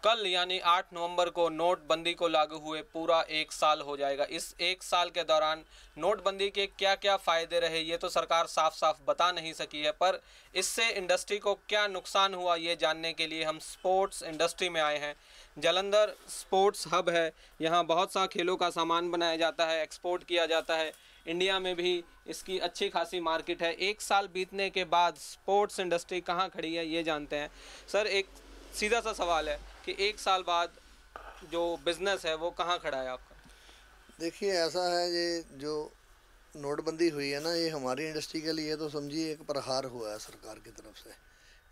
कल यानी 8 नवंबर को नोटबंदी को लागू हुए पूरा 1 साल हो जाएगा। इस 1 साल के दौरान नोटबंदी के क्या क्या फ़ायदे रहे ये तो सरकार साफ साफ बता नहीं सकी है, पर इससे इंडस्ट्री को क्या नुकसान हुआ ये जानने के लिए हम स्पोर्ट्स इंडस्ट्री में आए हैं। जालंधर स्पोर्ट्स हब है, यहाँ बहुत सा खेलों का सामान बनाया जाता है, एक्सपोर्ट किया जाता है। इंडिया में भी इसकी अच्छी खासी मार्केट है। 1 साल बीतने के बाद स्पोर्ट्स इंडस्ट्री कहाँ खड़ी है ये जानते हैं। सर, एक सीधा सा सवाल है कि 1 साल बाद जो बिज़नेस है वो कहाँ खड़ा है आपका? देखिए, ऐसा है, ये जो नोटबंदी हुई है ना, ये हमारी इंडस्ट्री के लिए तो समझिए एक प्रहार हुआ है सरकार की तरफ से,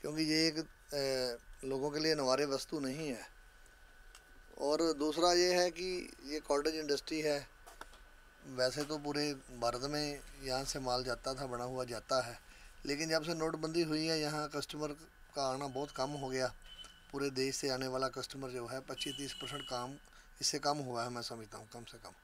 क्योंकि ये एक लोगों के लिए नवारे वस्तु नहीं है। और दूसरा ये है कि ये कॉटेज इंडस्ट्री है। वैसे तो पूरे भारत में यहाँ से माल जाता था, बना हुआ जाता है, लेकिन जब से नोटबंदी हुई है यहाँ कस्टमर का आना बहुत कम हो गया। पूरे देश से आने वाला कस्टमर जो है 25-30% काम इससे कम हुआ है, मैं समझता हूँ, कम से कम।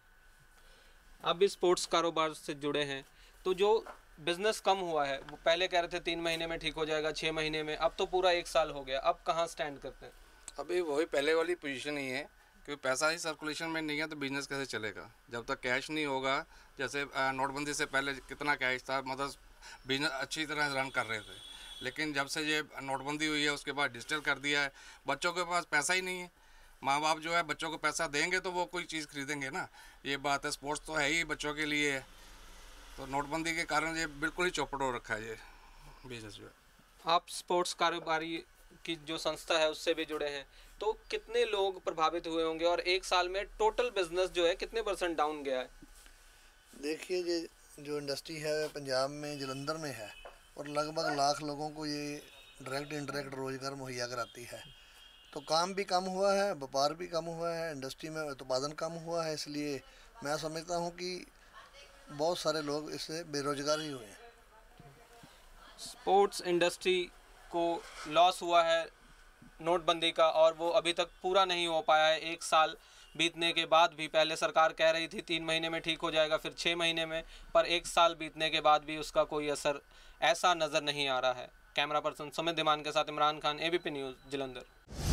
आप भी स्पोर्ट्स कारोबार से जुड़े हैं, तो जो बिज़नेस कम हुआ है वो पहले कह रहे थे 3 महीने में ठीक हो जाएगा, 6 महीने में, अब तो पूरा 1 साल हो गया। अब कहाँ स्टैंड करते हैं? अभी वही पहले वाली पोजीशन ही है, क्योंकि पैसा ही सर्कुलेशन में नहीं है तो बिजनेस कैसे चलेगा जब तक कैश नहीं होगा। जैसे नोटबंदी से पहले कितना कैश था, मतलब बिजनेस अच्छी तरह रन कर रहे थे, लेकिन जब से ये नोटबंदी हुई है उसके बाद डिजिटल कर दिया है। बच्चों के पास पैसा ही नहीं है। माँ बाप जो है बच्चों को पैसा देंगे तो वो कोई चीज़ खरीदेंगे ना, ये बात है। स्पोर्ट्स तो है ही बच्चों के लिए है, तो नोटबंदी के कारण ये बिल्कुल ही चौपट हो रखा है ये बिजनेस जो है। आप स्पोर्ट्स कारोबारी की जो संस्था है उससे भी जुड़े हैं, तो कितने लोग प्रभावित हुए होंगे और 1 साल में टोटल बिजनेस जो है कितने % डाउन गया है? देखिए, ये जो इंडस्ट्री है पंजाब में जलंधर में है और लगभग 1 लाख लोगों को ये डायरेक्ट इंडायरेक्ट रोज़गार मुहैया कराती है। तो काम भी कम हुआ है, व्यापार भी कम हुआ है, इंडस्ट्री में उत्पादन कम हुआ है। इसलिए मैं समझता हूँ कि बहुत सारे लोग इससे बेरोजगार ही हुए हैं। स्पोर्ट्स इंडस्ट्री को लॉस हुआ है नोटबंदी का और वो अभी तक पूरा नहीं हो पाया है। 1 साल बीतने के बाद भी, पहले सरकार कह रही थी 3 महीने में ठीक हो जाएगा, फिर 6 महीने में, पर 1 साल बीतने के बाद भी उसका कोई असर ऐसा नज़र नहीं आ रहा है। कैमरा पर्सन सुमित धीमान के साथ इमरान खान, ABP न्यूज़, जालंधर।